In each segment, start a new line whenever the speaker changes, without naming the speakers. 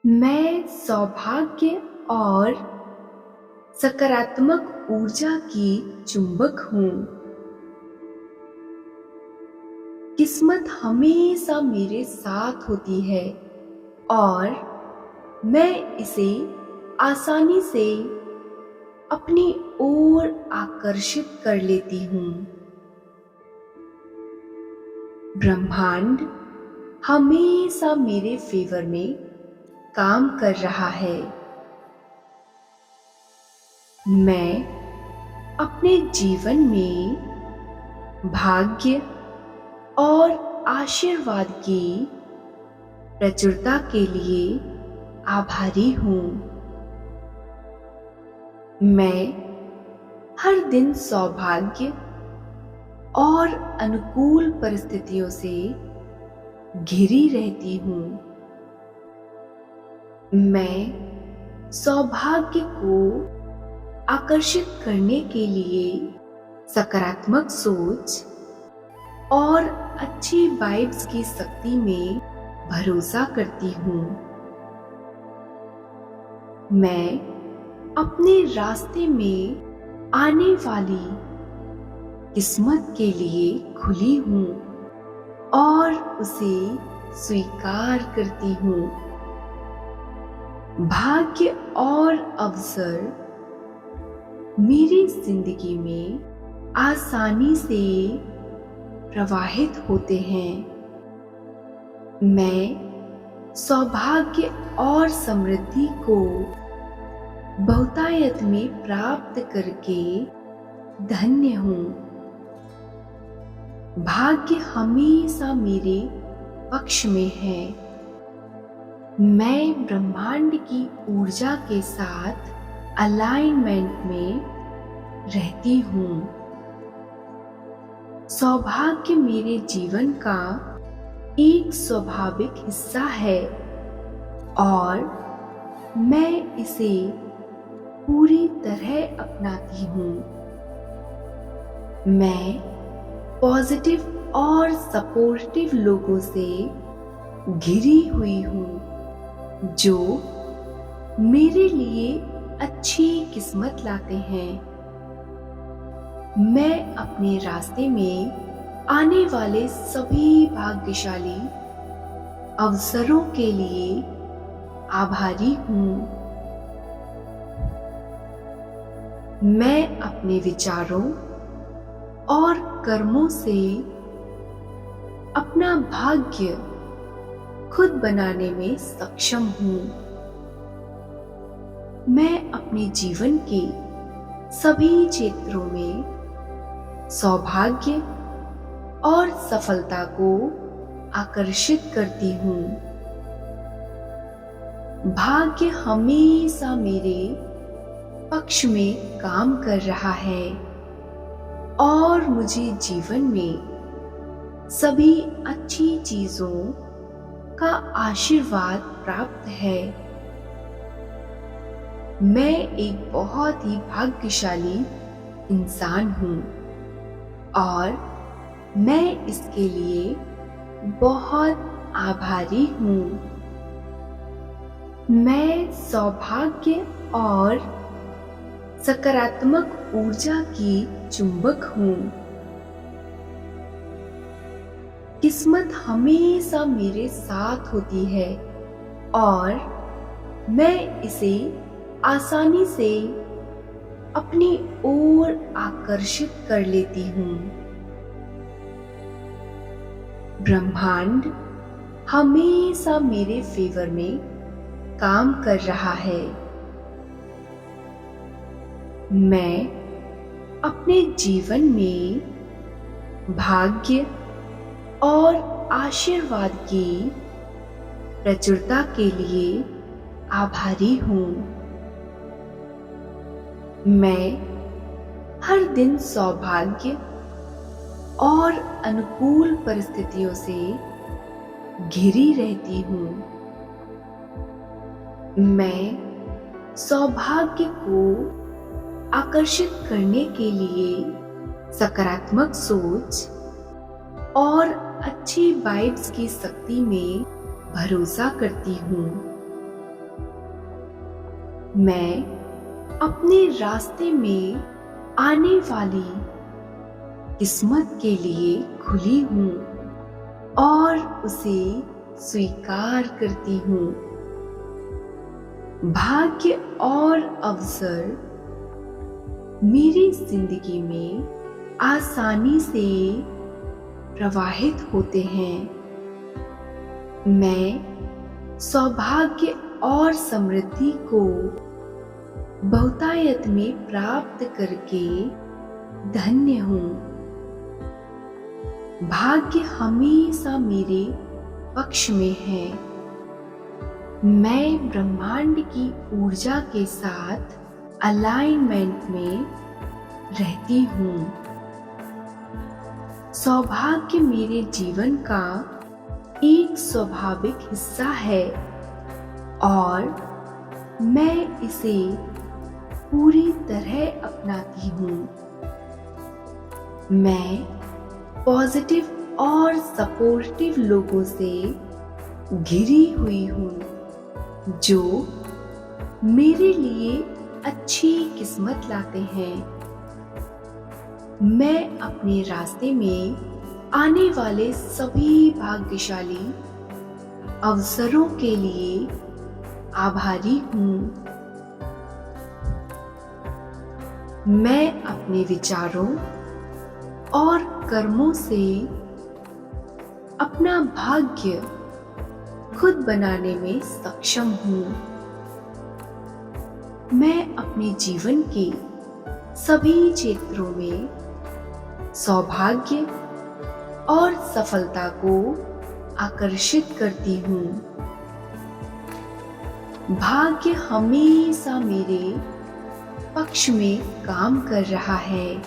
मैं सौभाग्य और सकारात्मक ऊर्जा की चुंबक हूँ। किस्मत हमेशा मेरे साथ होती है और मैं इसे आसानी से अपनी ओर आकर्षित कर लेती हूँ। ब्रह्मांड हमेशा मेरे फेवर में काम कर रहा है। मैं अपने जीवन में भाग्य और आशीर्वाद की प्रचुरता के लिए आभारी हूँ। मैं हर दिन सौभाग्य और अनुकूल परिस्थितियों से घिरी रहती हूँ। मैं सौभाग्य को आकर्षित करने के लिए सकारात्मक सोच और अच्छी वाइब्स की शक्ति में भरोसा करती हूँ। मैं अपने रास्ते में आने वाली किस्मत के लिए खुली हूँ और उसे स्वीकार करती हूँ। भाग्य और अवसर मेरी जिंदगी में आसानी से प्रवाहित होते हैं। मैं सौभाग्य और समृद्धि को बहुतायत में प्राप्त करके धन्य हूँ। भाग्य हमेशा मेरे पक्ष में है। मैं ब्रह्मांड की ऊर्जा के साथ अलाइनमेंट में रहती हूँ। सौभाग्य मेरे जीवन का एक स्वाभाविक हिस्सा है और मैं इसे पूरी तरह अपनाती हूँ। मैं पॉजिटिव और सपोर्टिव लोगों से घिरी हुई हूँ जो मेरे लिए अच्छी किस्मत लाते हैं। मैं अपने रास्ते में आने वाले सभी भाग्यशाली अवसरों के लिए आभारी हूँ। मैं अपने विचारों और कर्मों से अपना भाग्य खुद बनाने में सक्षम हूँ। मैं अपने जीवन के सभी क्षेत्रों में सौभाग्य और सफलता को आकर्षित करती हूँ। भाग्य हमेशा मेरे पक्ष में काम कर रहा है और मुझे जीवन में सभी अच्छी चीजों का आशीर्वाद प्राप्त है। मैं एक बहुत ही भाग्यशाली इंसान हूँ और मैं इसके लिए बहुत आभारी हूँ। मैं सौभाग्य और सकारात्मक ऊर्जा की चुंबक हूँ। किस्मत हमेशा मेरे साथ होती है और मैं इसे आसानी से अपनी ओर आकर्षित कर लेती हूँ। ब्रह्मांड हमेशा मेरे फेवर में काम कर रहा है। मैं अपने जीवन में भाग्य और आशीर्वाद की प्रचुरता के लिए आभारी हूँ। मैं हर दिन सौभाग्य और अनुकूल परिस्थितियों से घिरी रहती हूँ। मैं सौभाग्य को आकर्षित करने के लिए सकारात्मक सोच और अच्छी वाइब्स की शक्ति में भरोसा करती हूँ। मैं अपने रास्ते में आने वाली किस्मत के लिए खुली हूँ और उसे स्वीकार करती हूँ। भाग्य और अवसर मेरी जिंदगी में आसानी से प्रवाहित होते हैं। मैं सौभाग्य और समृद्धि को बहुतायत में प्राप्त करके धन्य हूँ। भाग्य हमेशा मेरे पक्ष में है। मैं ब्रह्मांड की ऊर्जा के साथ अलाइनमेंट में रहती हूँ। सौभाग्य मेरे जीवन का एक स्वाभाविक हिस्सा है और मैं इसे पूरी तरह अपनाती हूँ। मैं पॉजिटिव और सपोर्टिव लोगों से घिरी हुई हूँ जो मेरे लिए अच्छी किस्मत लाते हैं। मैं अपने रास्ते में आने वाले सभी भाग्यशाली अवसरों के लिए आभारी हूँ। मैं अपने विचारों और कर्मों से अपना भाग्य खुद बनाने में सक्षम हूँ। मैं अपने जीवन के सभी क्षेत्रों में सौभाग्य और सफलता को आकर्षित करती हूँ। भाग्य हमेशा मेरे पक्ष में काम कर रहा है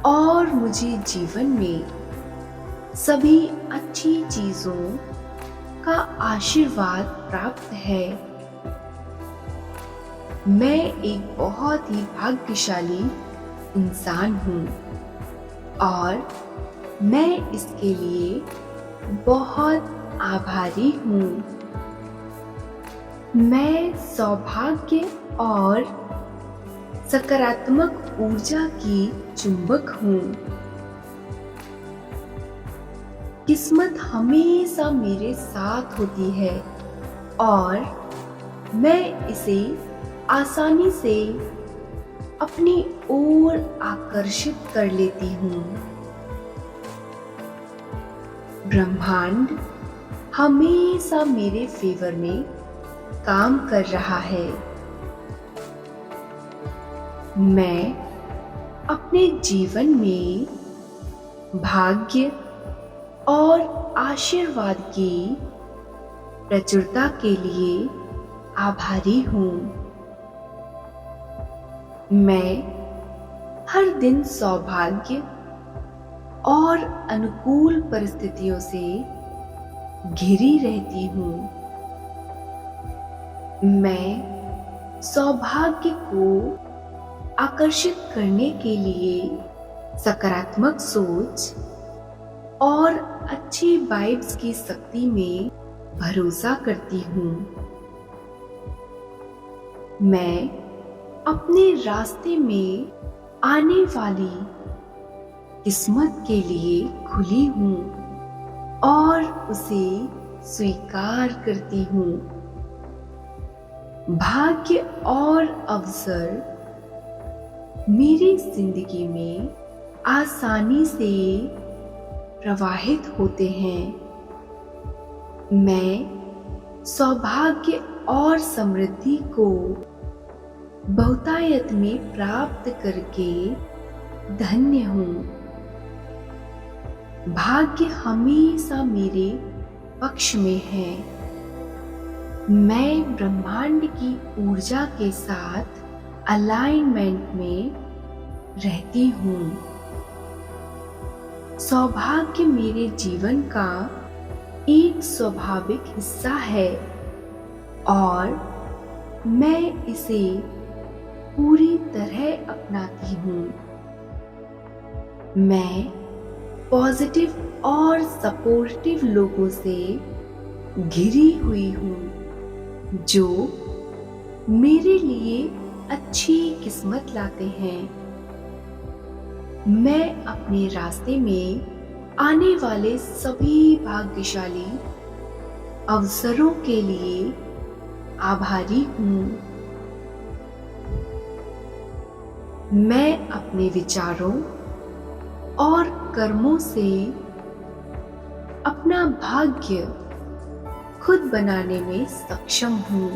और मुझे जीवन में सभी अच्छी चीजों का आशीर्वाद प्राप्त है। मैं एक बहुत ही भाग्यशाली इंसान हूँ और मैं इसके लिए बहुत आभारी हूँ। मैं सौभाग्य और सकारात्मक ऊर्जा की चुंबक हूँ। किस्मत हमेशा मेरे साथ होती है और मैं इसे आसानी से अपनी ओर आकर्षित कर लेती हूँ। ब्रह्मांड हमेशा मेरे फेवर में काम कर रहा है। मैं अपने जीवन में भाग्य और आशीर्वाद की प्रचुरता के लिए आभारी हूँ। मैं हर दिन सौभाग्य और अनुकूल परिस्थितियों से घिरी रहती हूँ। मैं सौभाग्य को आकर्षित करने के लिए सकारात्मक सोच और अच्छी वाइब्स की शक्ति में भरोसा करती हूँ। मैं अपने रास्ते में आने वाली किस्मत के लिए खुली हूँ और उसे स्वीकार करती हूँ। भाग्य और अवसर मेरी जिंदगी में आसानी से प्रवाहित होते हैं। मैं सौभाग्य और समृद्धि को बहुतायत में प्राप्त करके धन्य हूँ। भाग्य हमेशा मेरे पक्ष में है। मैं ब्रह्मांड की ऊर्जा के साथ अलाइनमेंट में रहती हूँ। सौभाग्य मेरे जीवन का एक स्वाभाविक हिस्सा है और मैं इसे पूरी तरह अपनाती हूँ। मैं पॉजिटिव और सपोर्टिव लोगों से घिरी हुई हूँ जो मेरे लिए अच्छी किस्मत लाते हैं। मैं अपने रास्ते में आने वाले सभी भाग्यशाली अवसरों के लिए आभारी हूँ। मैं अपने विचारों और कर्मों से अपना भाग्य खुद बनाने में सक्षम हूँ।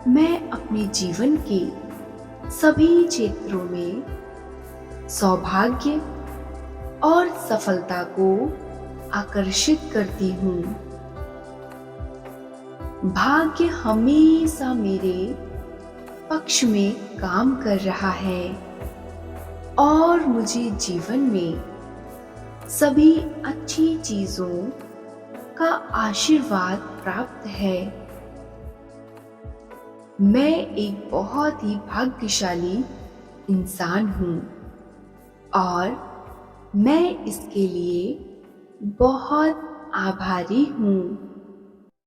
मैं अपने जीवन के सभी क्षेत्रों में सौभाग्य और सफलता को आकर्षित करती हूँ। भाग्य हमेशा मेरे पक्ष में काम कर रहा है और मुझे जीवन में सभी अच्छी चीजों का आशीर्वाद प्राप्त है। मैं एक बहुत ही भाग्यशाली इंसान हूँ और मैं इसके लिए बहुत आभारी हूँ।